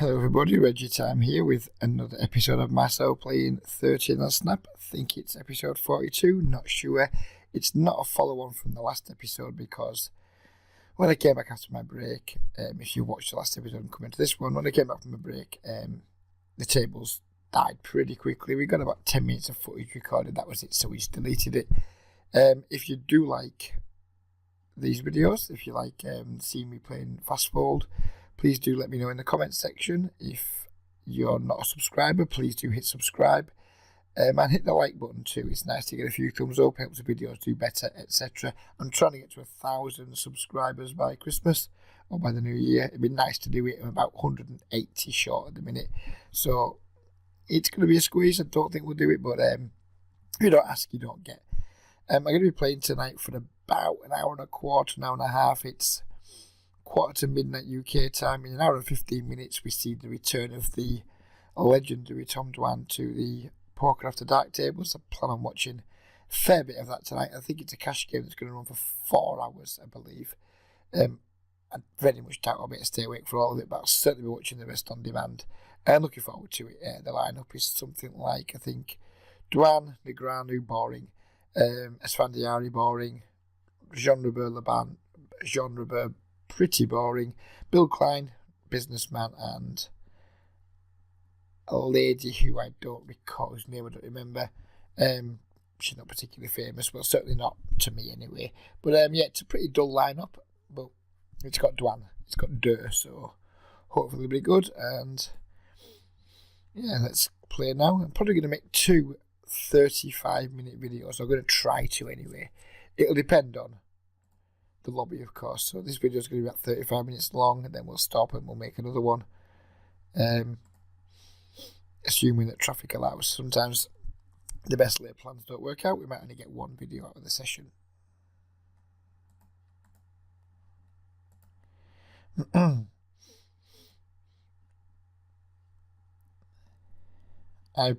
Hello everybody, Reggie Time here with another episode of myself playing 13 on Snap. I think it's episode 42, not sure. It's not a follow-on from the last episode because when I came back after my break, if you watched the last episode and come into this one, when I came back from my break, the tables died pretty quickly. We got about 10 minutes of footage recorded, that was it, so we just deleted it. If you do like these videos, if you like seeing me playing Fast Fold, please do let me know in the comments section. If you're not a subscriber, please do hit subscribe. And hit the like button too. It's nice to get a few thumbs up, helps the videos do better, etc. I'm trying to get to 1,000 subscribers by Christmas or by the new year. It'd be nice to do it. I'm about 180 short at the minute. So it's going to be a squeeze. I don't think we'll do it, but if you don't ask, you don't get. I'm going to be playing tonight for about an hour and a quarter, an hour and a half. It's quarter to midnight UK time. In an hour and 15 minutes we see the return of the legendary Tom Dwan to the Poker After Dark tables. I plan on watching a fair bit of that tonight. I think it's a cash game that's going to run for 4 hours, I believe. I very much doubt I'll be able to stay awake for all of it, but I'll certainly be watching the rest on demand. And looking forward to it. The lineup is something like, I think, Dwan, Negreanu, boring, Esfandiari, boring, Jean Robert, pretty boring, Bill Klein, businessman, and a lady who I don't recall, whose name I don't remember. She's not particularly famous, well, certainly not to me anyway. But yeah, it's a pretty dull lineup, but it's got Dwan, it's got Durr, so hopefully it'll be good. And yeah, let's play now. I'm probably going to make 2 35-minute videos. I'm going to try to anyway. It'll depend on the lobby, of course. So this video is going to be about 35 minutes long, and then we'll stop and we'll make another one. Assuming that traffic allows. Sometimes the best laid plans don't work out. We might only get one video out of the session. I was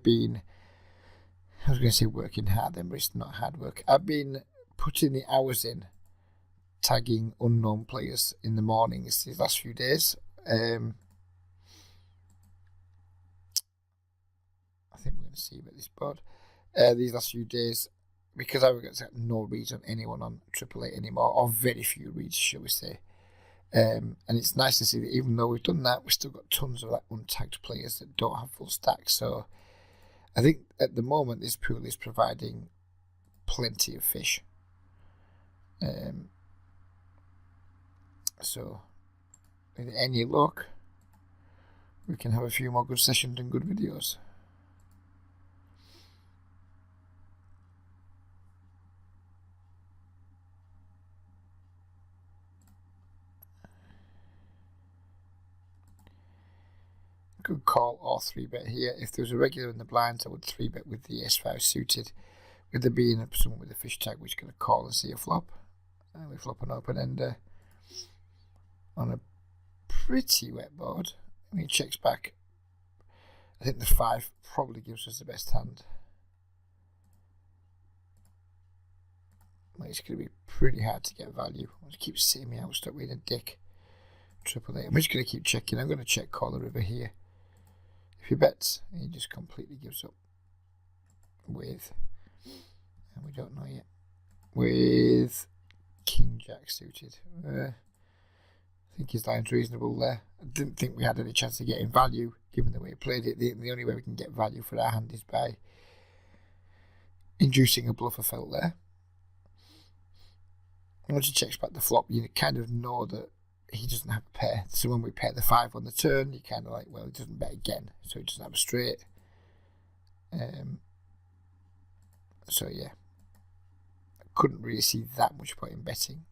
going to say working hard then, but it's not hard work. I've been putting the hours in tagging unknown players in the mornings these last few days. I think we're going to see about this board these last few days, because I've got no reads on anyone on Triple Eight anymore, or very few reads, shall we say. And it's nice to see that even though we've done that, we've still got tons of like untagged players that don't have full stacks. So I think at the moment this pool is providing plenty of fish. So with any luck, we can have a few more good sessions and good videos. Could call or 3-bet here. If there was a regular in the blinds, I would 3-bet with the S5 suited, with there being someone with a fish tag which is going to call and see a flop. And we flop an open ender on a pretty wet board. When he checks back, I think the 5 probably gives us the best hand. Well, it's going to be pretty hard to get value. I'm going to keep sitting me out, stuck with a dick. Triple Eight. I'm just going to keep checking. I'm going to check call the river here. If he bets, he just completely gives up with, and we don't know yet, with King Jack suited. I think his line's reasonable there. I didn't think we had any chance of getting value given the way he played it. The only way we can get value for our hand is by inducing a bluffer felt there. And once he checks back the flop, you kind of know that he doesn't have a pair. So when we pair the 5 on the turn, you kind of like, well, he doesn't bet again, so he doesn't have a straight. So yeah, I couldn't really see that much point in betting.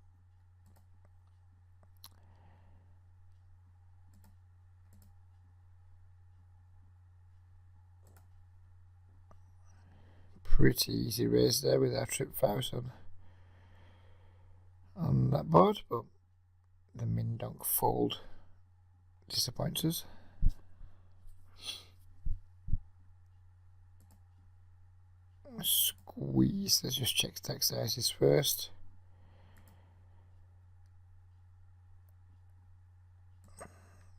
Pretty easy raise there with our trip 5s on that board, but the min donk fold disappoints us. Squeeze, let's just check stack sizes first.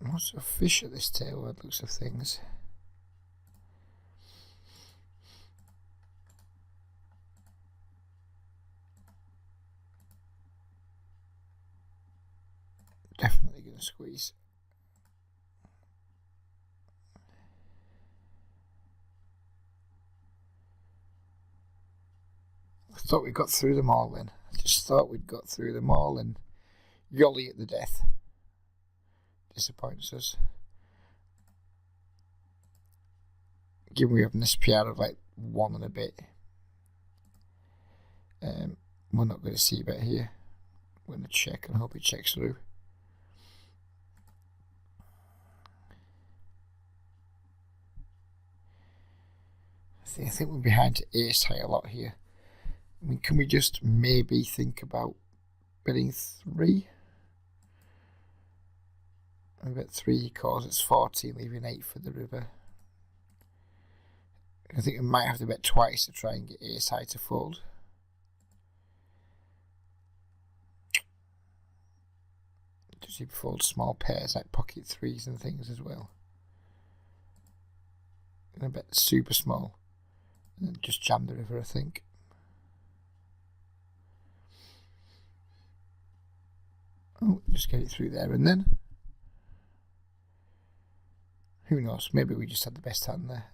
Lots of fish at this table, by the looks of things. Definitely going to squeeze. I thought we got through them all then. I just thought we'd got through them all, and Yolly at the death disappoints us. Given we have an SPR of like 1 and a bit, we're not going to see better here. We're going to check and hope it checks through. I think we're behind to ace high a lot here. I mean, can we just maybe think about betting 3? I bet 3 calls, it's 14, leaving 8 for the river. I think we might have to bet twice to try and get ace high to fold. Does he fold small pairs like pocket 3s and things as well? I'm going to bet super small and then just jam the river, I think. Oh, just get it through there and then. Who knows, maybe we just had the best hand there.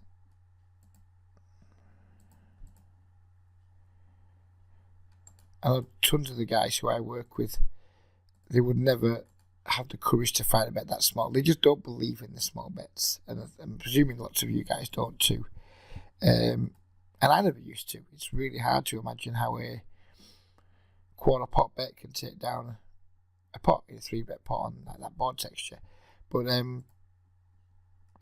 I know tons of the guys who I work with, they would never have the courage to fight a bet that small. They just don't believe in the small bets, and I'm presuming lots of you guys don't too. And I never used to. It's really hard to imagine how a quarter pot bet can take down a pot, a 3-bet pot on that board texture. But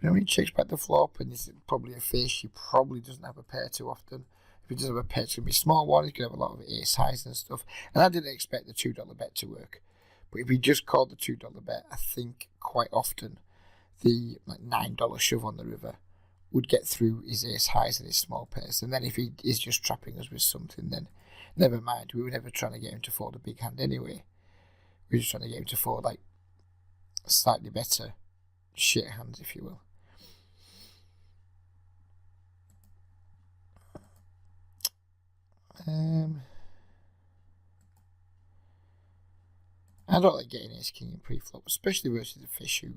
he checks back the flop and he's probably a fish. He probably doesn't have a pair too often. If he does have a pair, it's going to be a small one. He's going to have a lot of ace highs and stuff. And I didn't expect the $2 bet to work. But if he just called the $2 bet, I think quite often the $9 shove on the river would get through his ace highs and his small pairs. And then if he is just trapping us with something, then never mind. We were never trying to get him to fold a big hand anyway. We were just trying to get him to fold like slightly better shit hands, if you will. I don't like getting ace king in pre-flop, especially versus a fish who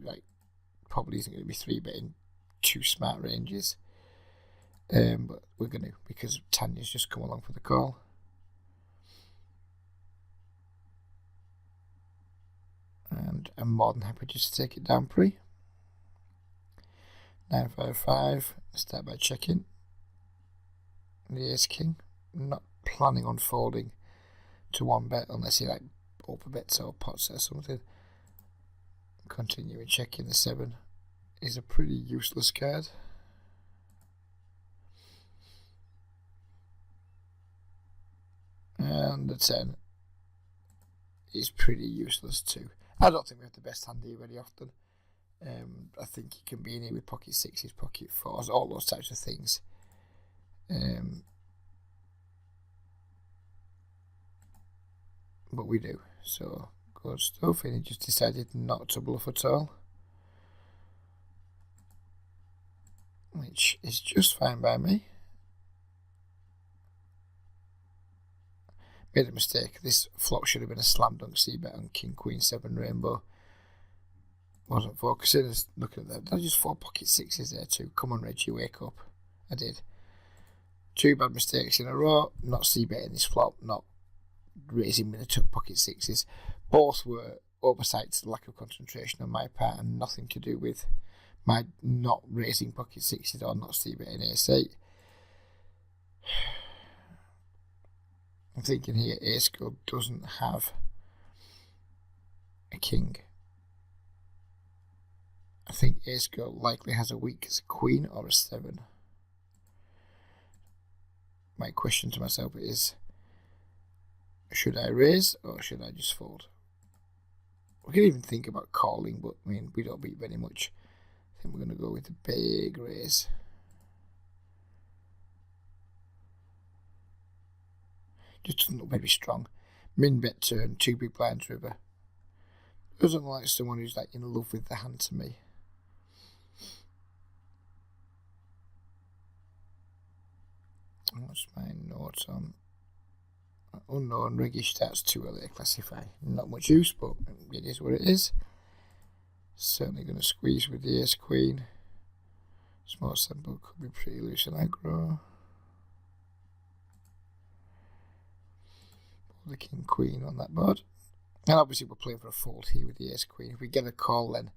probably isn't going to be 3-betting 2 smart ranges. But we're going to, because Tanya's just come along for the call. And I'm more than happy just to take it down pre. 9-5-5. Start by checking the ace king. I'm not planning on folding to 1-bet unless he open bets or pots or something. Continuing checking. The 7 is a pretty useless card. And the 10 is pretty useless too. I don't think we have the best hand here very often. I think he can be in here with pocket 6s, pocket 4s, all those types of things. But we do. So, good stuff. And he just decided not to bluff at all. Which is just fine by me. Made a mistake. This flop should have been a slam dunk c-bet on King, Queen, 7 rainbow. Wasn't focusing. I was looking at that. I just 4 pocket 6s there too. Come on, Reggie, wake up. I did. 2 bad mistakes in a row. Not c-betting this flop. Not raising with the 2 pocket 6s. Both were oversights, lack of concentration on my part, and nothing to do with my not raising pocket 6s or not c-betting ace 8. I'm thinking here ace girl doesn't have a king. I think ace girl likely has a weak as a queen or a 7. My question to myself is, should I raise or should I just fold? We can even think about calling, but I mean, we don't beat very much. I think we're going to go with a big raise. Just doesn't look very strong. Min bet turn, 2 big blinds river. Doesn't look like someone who's like in love with the hand to me. What's my note on unknown riggish? That's too early to classify. Not much use, but it is what it is. Certainly going to squeeze with the ace queen. Small sample could be pretty loose and aggro. Pull the king queen on that board. And obviously we're playing for a fold here with the ace queen. If we get a call, then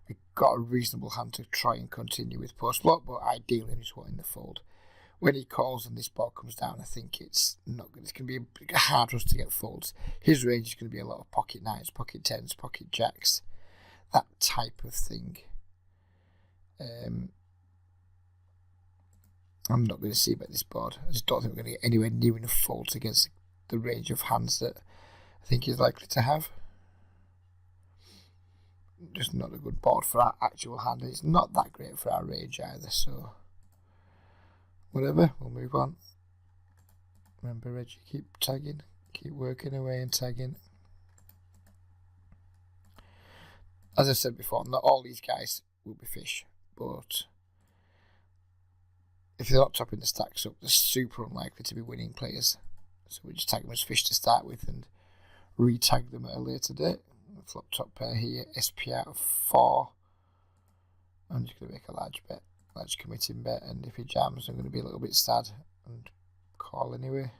we've got a reasonable hand to try and continue with post flop, but ideally I just want in the fold. When he calls and this board comes down, I think it's not good. It's going to be hard for us to get folds. His range is going to be a lot of pocket nines, pocket tens, pocket jacks, that type of thing. I'm not going to see about this board. I just don't think we're going to get anywhere near enough folds against the range of hands that I think he's likely to have. Just not a good board for our actual hand. It's not that great for our range either, so whatever, we'll move on. Remember, Reggie, keep tagging, keep working away and tagging. As I said before, not all these guys will be fish, but if they're not topping the stacks up, they're super unlikely to be winning players. So we just tag them as fish to start with and re-tag them at a later date. Flop top pair here, SP out of 4. I'm just going to make a large bet. Large committing bet, and if he jams I'm going to be a little bit sad and call anyway.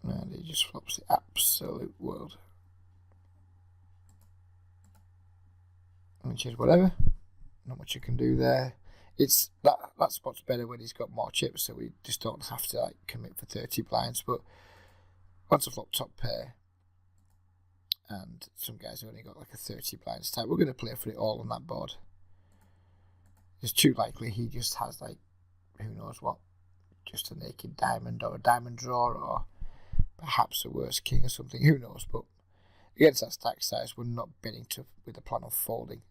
And he just flops the absolute world, which is whatever, not much you can do there. It's that spot's better when he's got more chips, so we just don't have to like commit for 30 blinds. But once a flop top pair and some guys have only got like a 30 blinds type, we're going to play for it all on that board. It's too likely he just has like, who knows what, just a naked diamond or a diamond draw or perhaps a worse king or something, who knows. But against that stack size, we're not betting with a plan of folding.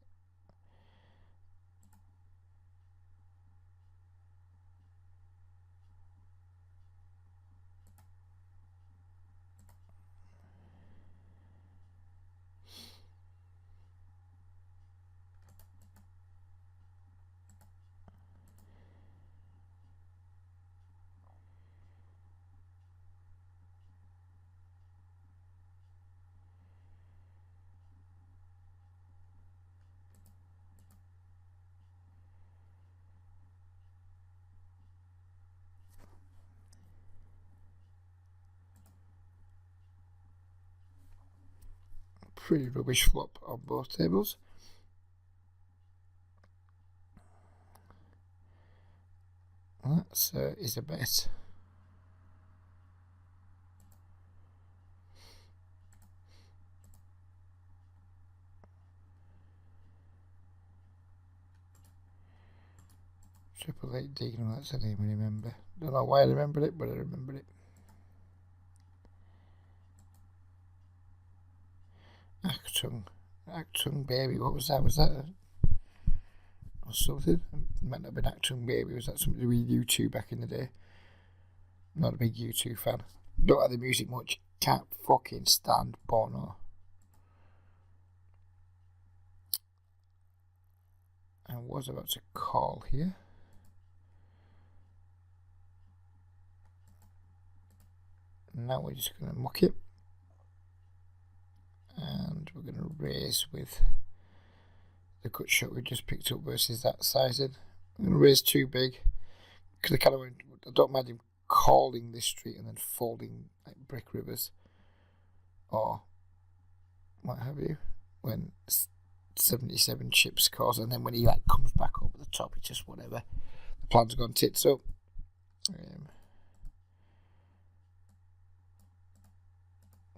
Pretty rubbish flop on both tables. That is a bet. Triple 8 Deagon, that's a name I remember. Don't know why I remembered it, but I remembered it. Actung Baby, what was that? Was that or something? It might not have been Actung Baby. Was that something to do with U2 back in the day? Not a big U2 fan. Don't like the music much. Can't fucking stand Bono. I was about to call here. Now we're just going to muck it. And we're going to raise with the cut shot we just picked up versus that sizing. I'm going to raise too big because I don't mind him calling this street and then folding like brick rivers or what have you when 77 chips calls, and then when he like comes back over the top, it's just whatever. The plan's gone tits up.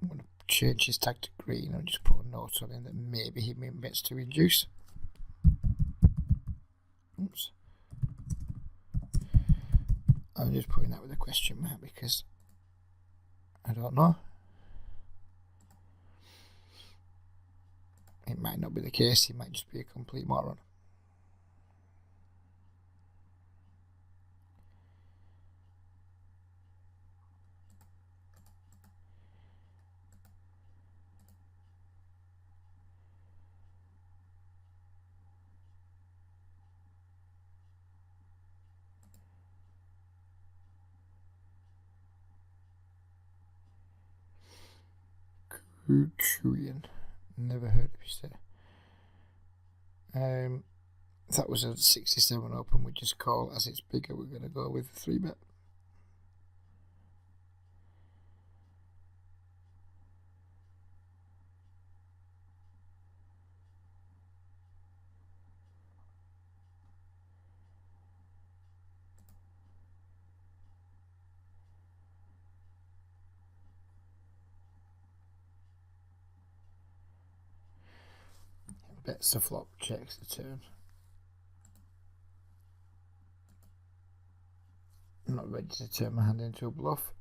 I'm going to change his tag to green and just put a note on him that maybe he bets to induce. Oops. I'm just putting that with a question mark because I don't know. It might not be the case, he might just be a complete moron. Huchuyan. Never heard of it. That was a 67 open. We just call as it's bigger. We're going to go with the 3-bet. Bets the flop, checks the turn. I'm not ready to turn my hand into a bluff.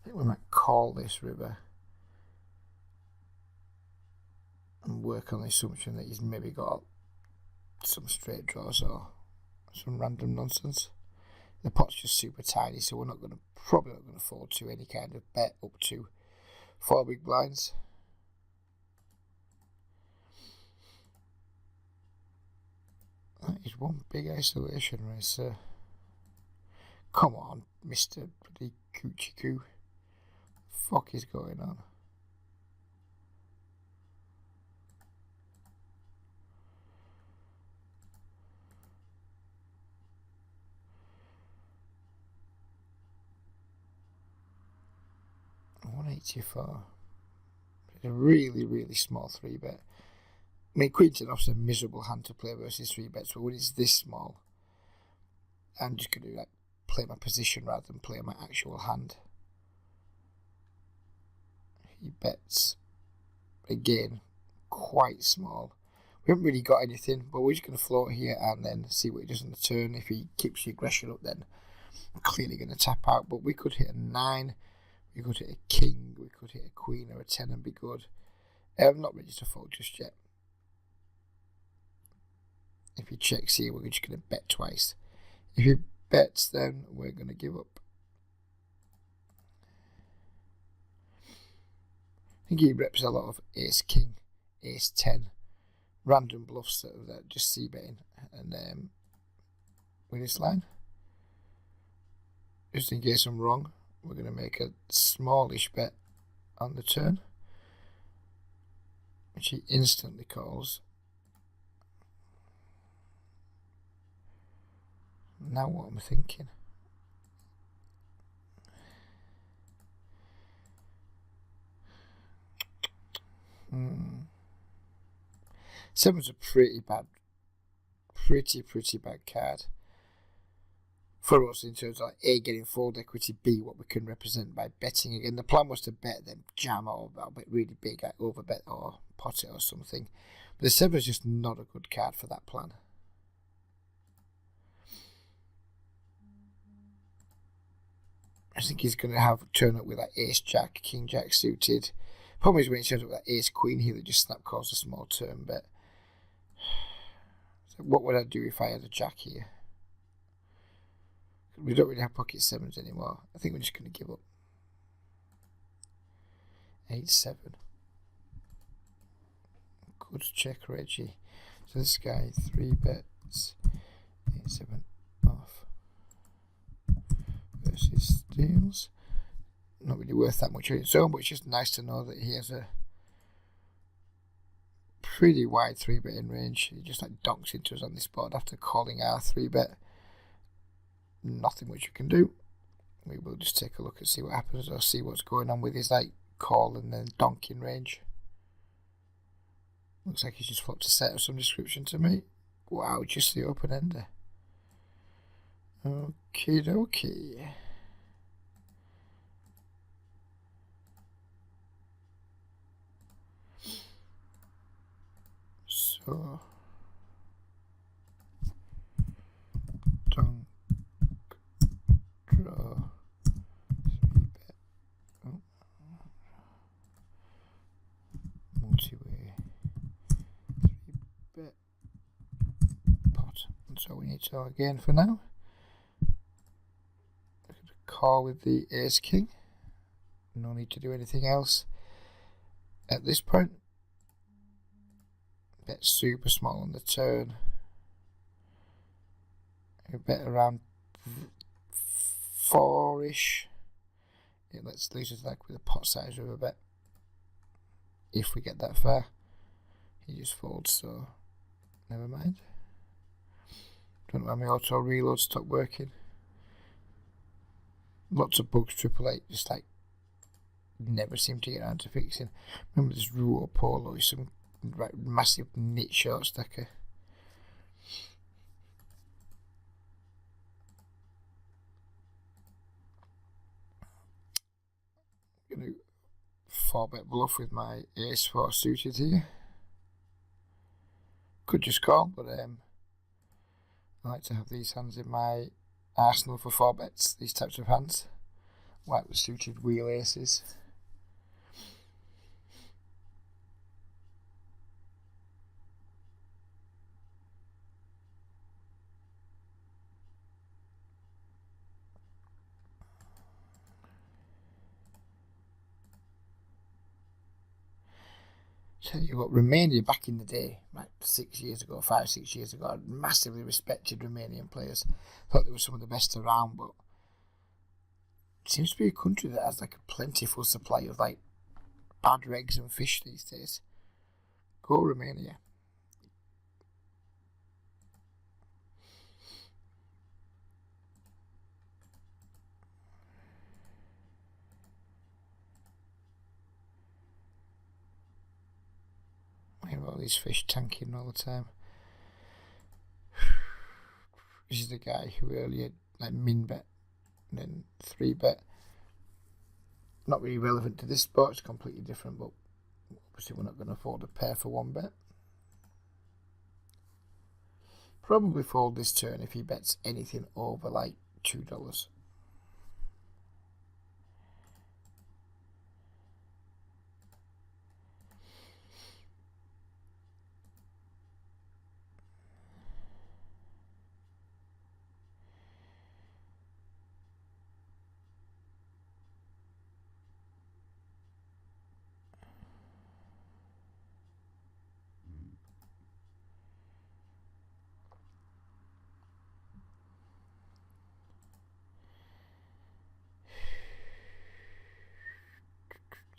I think we might call this river and work on the assumption that he's maybe got some straight draws or some random nonsense. The pot's just super tiny, so we're probably not going to fold to any kind of bet up to 4 big blinds. That is one big isolation racer. Come on, Mr. Bloody Coochie Coo. Fuck is going on? $184. It's a really, really small 3-bet. I mean, Queen's an often a miserable hand to play versus 3-bets, but when it's this small, I'm just going to play my position rather than play my actual hand. He bets again, quite small. We haven't really got anything, but we're just going to float here and then see what he does on the turn. If he keeps the aggression up, then we're clearly going to tap out. But we could hit a 9, we could hit a king, we could hit a queen or a 10 and be good. I'm not ready to fold just yet. If he checks here, we're just going to bet twice. If he bets, then we're going to give up. I think he reps a lot of ace king, ace 10, random bluffs that are just c-betting and win this line. Just in case I'm wrong, we're going to make a smallish bet on the turn, which he instantly calls. Now what am I thinking? Seven's a pretty bad card for us in terms of A, getting fold equity, B, what we can represent by betting again. The plan was to bet then jam or a bit really big, overbet or pot it or something. But the 7 is just not a good card for that plan. I think he's going to turn up with that ace jack, king jack suited. Problem is when he turns up with that ace queen here, that just snap calls a small turn bet. So what would I do if I had a jack here? We don't really have pocket 7s anymore. I think we're just going to give up. 8-7. Good check, Reggie. So this guy 3 bets. 8-7 off. Versus steals. Not really worth that much on its own, but it's just nice to know that he has a pretty wide 3-bet in range. He just donks into us on this board after calling our 3-bet. Nothing much you can do. We will just take a look and see what happens, or see what's going on with his call and then donking range. Looks like he's just flopped a set of some description to me. Wow, just the open ender. Okie dokie. So donk, draw, 3-bet, multi-way, 3-bet, pot. That's all we need to know again for now. Look at the call with the ace king. No need to do anything else at this point. Bet super small on the turn. We bet around 4-ish. It lets loose like with a pot size river bet. If we get that far, he just folds, so never mind. Don't know why my auto reload stopped working. Lots of bugs, 888, just like never seem to get around to fixing. Remember this Ruo Polo is some massive knit short stacker. I'm going to 4-bet bluff with my ace-4 suited here. Could just call, but I like to have these hands in my arsenal for 4-bets, these types of hands. White with suited wheel aces. Tell you what, Romania back in the day, like 6 years ago, 5-6 years ago, I massively respected Romanian players. Thought they were some of the best around, but it seems to be a country that has like a plentiful supply of like bad regs and fish these days. Go Romania. I have all these fish tanking all the time. This is the guy who earlier like min bet and then 3-bet. Not really relevant to this spot, it's completely different, but obviously we're not going to afford a pair for 1-bet. Probably fold this turn if he bets anything over like $2.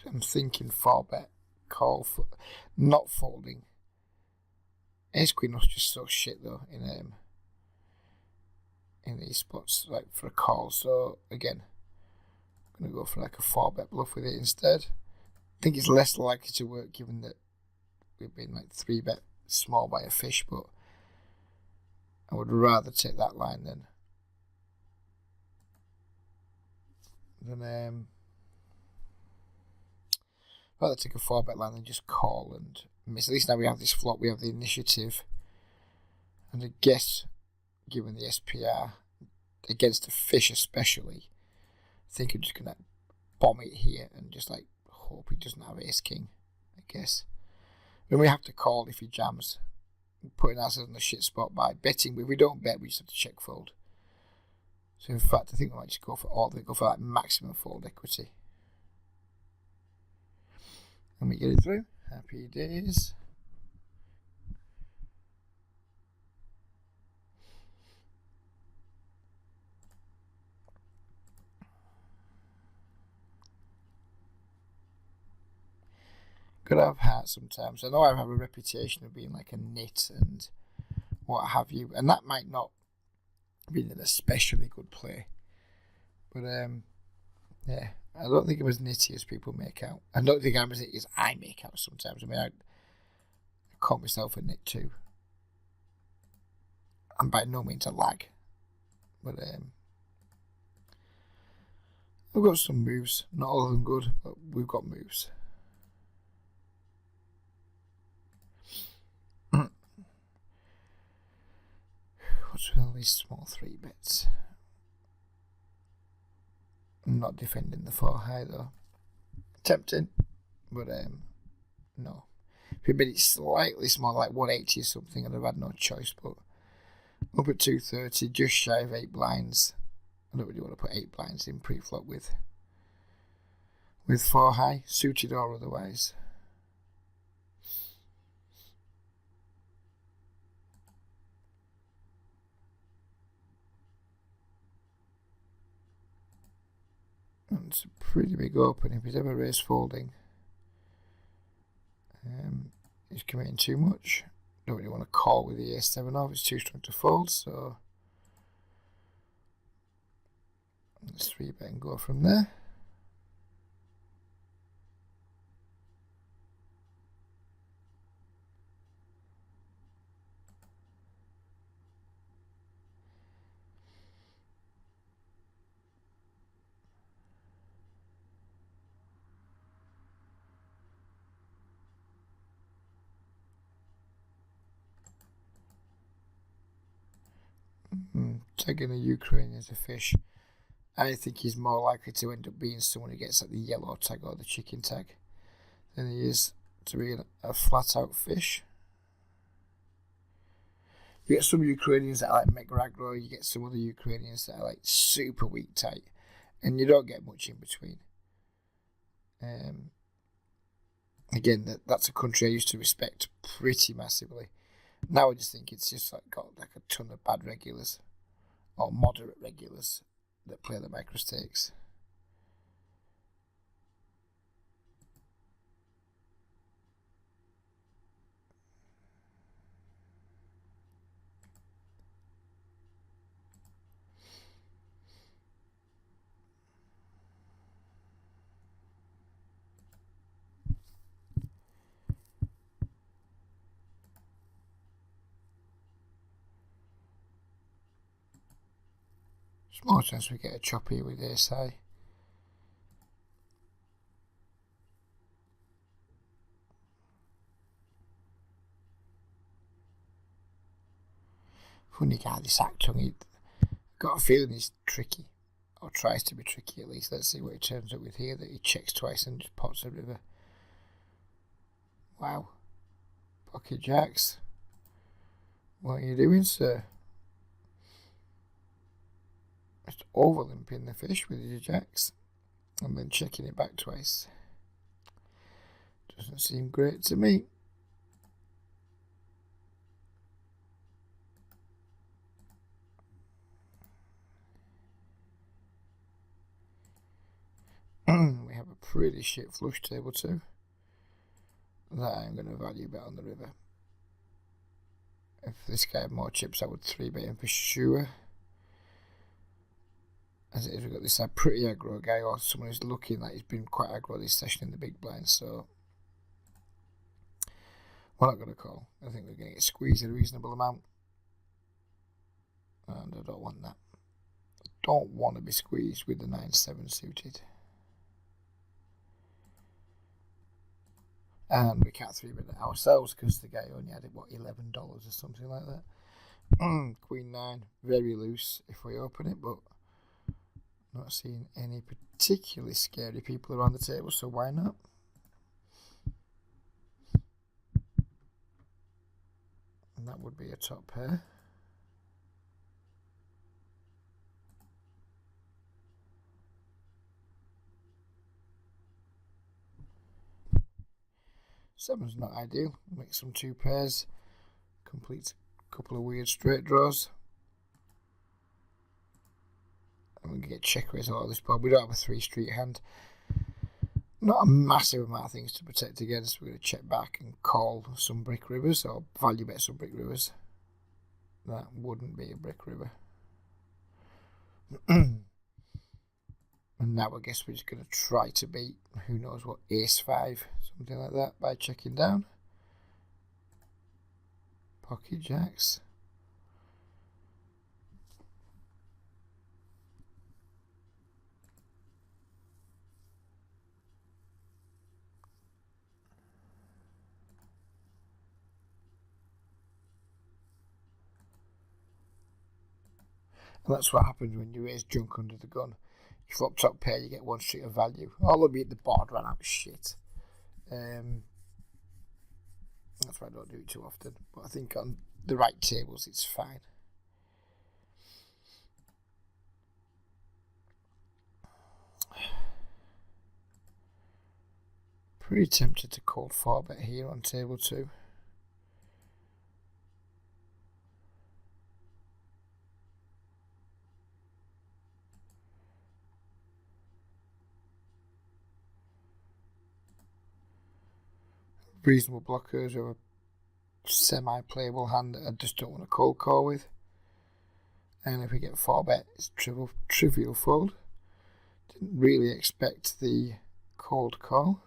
I'm thinking 4-bet, call for not folding. Ace Queen was just so shit though in these spots, like for a call. So again, I'm gonna go for like a 4-bet bluff with it instead. I think it's less likely to work given that we've been like 3-bet small by a fish, but I would rather take that line than rather take a 4-bet line than just call and miss. At least now we have this flop, we have the initiative, and I guess given the SPR against a fish especially, I think I'm just gonna bomb it here and just like hope he doesn't have ace king, I guess. Then we have to call if he jams, putting ourselves in a shit spot by betting. But if we don't bet, we just have to check fold. So in fact, I think we might just go for like maximum fold equity. And we get it through. Happy days. Gotta have heart sometimes. I know I have a reputation of being like a nit and what have you, and that might not be an especially good play. But yeah, I don't think I'm as nitty as people make out. I don't think I'm as nitty as I make out sometimes. I mean, I call myself a nit too. I'm by no means a lag, but I've got some moves. Not all of them good, but we've got moves. What's with all these small 3-bets? I'm not defending the 4 high though. Tempting, but no. If it made it slightly small, like 180 or something, I'd have had no choice. But up at 230, just shy of 8 blinds. I don't really want to put 8 blinds in pre-flop with 4 high, suited or otherwise. It's a pretty big open. If he's ever race folding, he's committing too much. Don't really want to call with the ace-7 off. It's too strong to fold, so let's 3-bet and go from there. Tagging a Ukrainian as a fish. I think he's more likely to end up being someone who gets like the yellow tag or the chicken tag than he is to be a flat out fish. You get some Ukrainians that are like McGregor, you get some other Ukrainians that are like super weak tight, and you don't get much in between. Again, that's a country I used to respect pretty massively. Now I just think it's just like got like a ton of bad regulars or moderate regulars that play the micro stakes. Small chance we get a chop here with ace high. Funny guy, this actor. Got a feeling he's tricky, or tries to be tricky at least. Let's see what he turns up with here. That he checks twice and just pots a river. Wow. Pocket jacks. What are you doing, sir? Just over-limping the fish with your jacks and then checking it back twice. Doesn't seem great to me. We have a pretty shit flush table too. That I'm going to value bet on the river. If this guy had more chips, I would 3-bet him for sure. As it is, we've got this pretty aggro guy, or someone who's looking like he's been quite aggro this session in the big blind, so we're not going to call. I think we're going to get squeezed a reasonable amount, and I don't want that. I don't want to be squeezed with the 9-7 suited. And we can't 3-bet it ourselves because the guy only had it, what, $11 or something like that. Queen 9, very loose if we open it, but not seeing any particularly scary people around the table, so why not? And that would be a top pair. Seven's not ideal. Make some 2 pairs. Complete a couple of weird straight draws. And we can get check raise out of this board. We don't have a 3 street hand. Not a massive amount of things to protect against. We're going to check back and call some brick rivers, or value bet some brick rivers. That wouldn't be a brick river. And now I guess we're just going to try to beat, who knows what, ace-5, something like that, by checking down. Pocket jacks. And that's what happens when you raise junk under the gun. You flop top pair, you get 1 street of value. Albeit the board ran out of shit. That's why I don't do it too often. But I think on the right tables it's fine. Pretty tempted to call 4-bet here on table 2. reasonable blockers or a semi-playable hand that I just don't want to cold call with. And if we get 4-bet, it's trivial fold. Didn't really expect the cold call.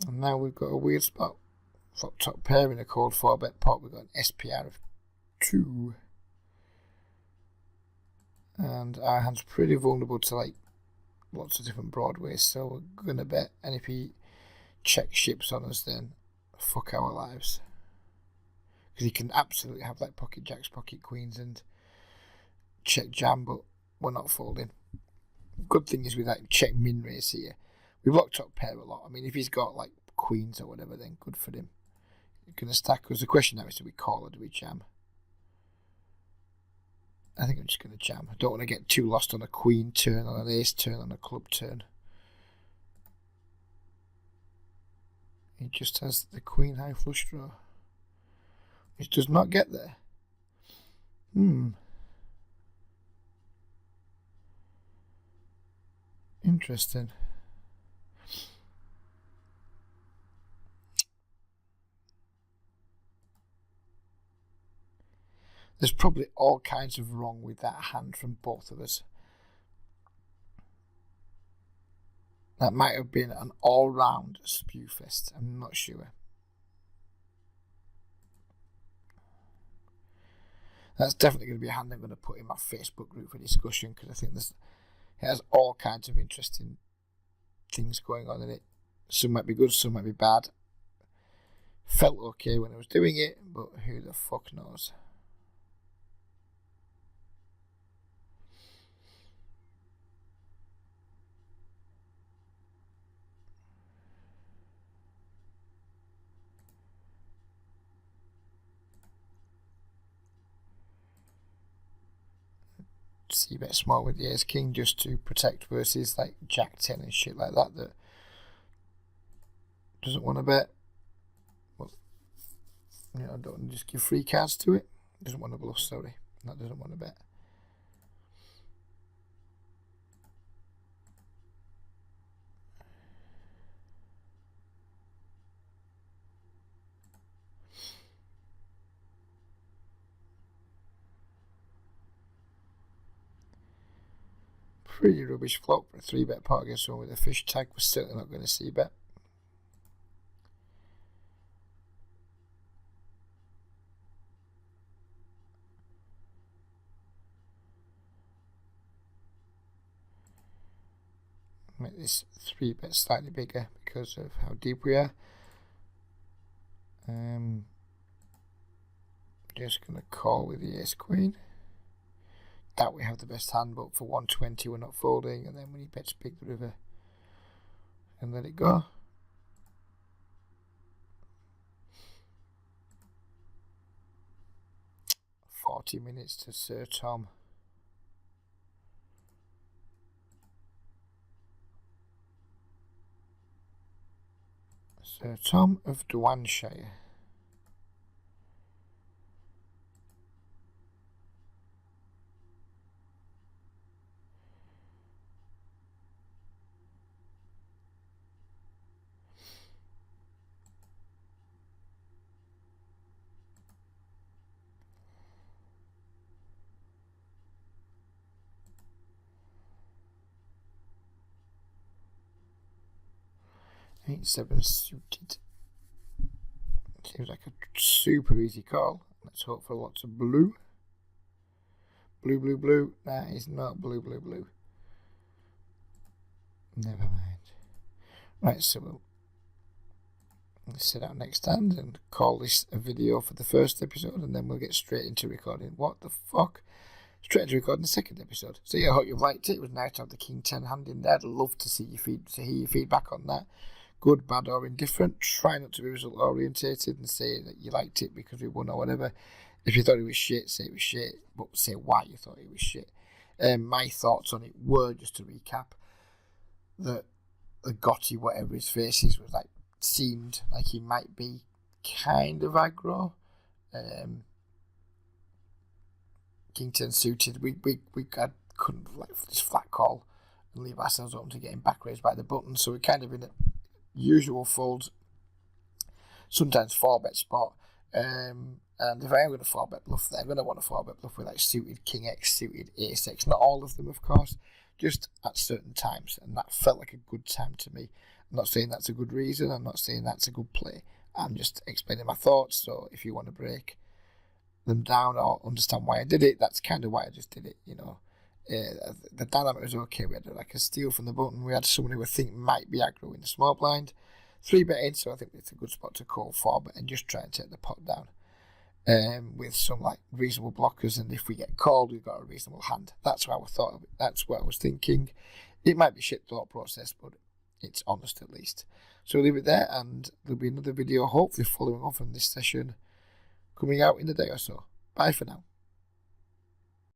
And now we've got a weird spot. Flop top pair in a cold 4-bet pot. We've got an SPR of 2. And our hand's pretty vulnerable to like lots of different broadways, so we're going to bet. And if he checks ships on us, then fuck our lives. Because he can absolutely have like pocket jacks, pocket queens and check jam, but we're not folding. Good thing is with that check min raise here, we block top pair a lot. I mean, if he's got like queens or whatever, then good for him. You're going to stack us. The question now is, do we call or do we jam? I think I'm just going to jam. I don't want to get too lost on a queen turn, on an ace turn, on a club turn. He just has the queen high flush draw. It does not get there. Interesting. There's probably all kinds of wrong with that hand from both of us. That might have been an all-round spew fest. I'm not sure. That's definitely going to be a hand I'm going to put in my Facebook group for discussion, because I think it has all kinds of interesting things going on in it. Some might be good, some might be bad. Felt okay when I was doing it, but who the fuck knows? C-bet small with the ace king just to protect versus like jack 10 and shit like that doesn't want to bet. Well, I don't want to just give free cards to it. Doesn't want to bluff, sorry. That doesn't want to bet. Pretty rubbish flop for a 3-bet pot against someone with a fish tag. We're certainly not going to see bet. Make this 3-bet slightly bigger because of how deep we are. Just going to call with the ace queen. That we have the best hand, but for 120 we're not folding, and then when he bets big the river and let it go. $40 minutes to Sir Tom. Sir Tom of Dwanshire. Eight, 7 suited. Seems like a super easy call. Let's hope for lots of blue. Blue, blue, blue. That is not blue, blue, blue. Never mind. Right, so we'll sit out next hand and call this a video for the first episode, and then we'll get straight into recording. What the fuck? Straight into recording the second episode. So yeah, I hope you've liked it. It was nice to have the King 10 hand in there. I'd love to hear your feedback on that. Good, bad, or indifferent. Try not to be result orientated and say that you liked it because we won or whatever. If you thought it was shit, say it was shit, but say why you thought it was shit. My thoughts on it were, just to recap, that the Gotti, whatever his face is, was like, seemed like he might be kind of aggro. King 10 suited, we couldn't like this flat call and leave ourselves open to getting back raised by the button, so we're kind of in a usual fold sometimes 4-bet spot. And if I am going to 4-bet bluff, then I'm going to want to 4-bet bluff with like suited King X, suited Ace X. Not all of them, of course, just at certain times. And that felt like a good time to me. I'm not saying that's a good reason. I'm not saying that's a good play. I'm just explaining my thoughts. So if you want to break them down or understand why I did it, that's kind of why I just did it, you know. The dynamic was okay. We had like a steal from the button. We had someone who I think might be aggro in the small blind. 3-betting, so I think it's a good spot to call 4-bet and just try and take the pot down with some like reasonable blockers. And if we get called, we've got a reasonable hand. That's how I thought of it. That's what I was thinking. It might be shit thought process, but it's honest at least. So leave it there, and there'll be another video hopefully following on from this session coming out in a day or so. Bye for now.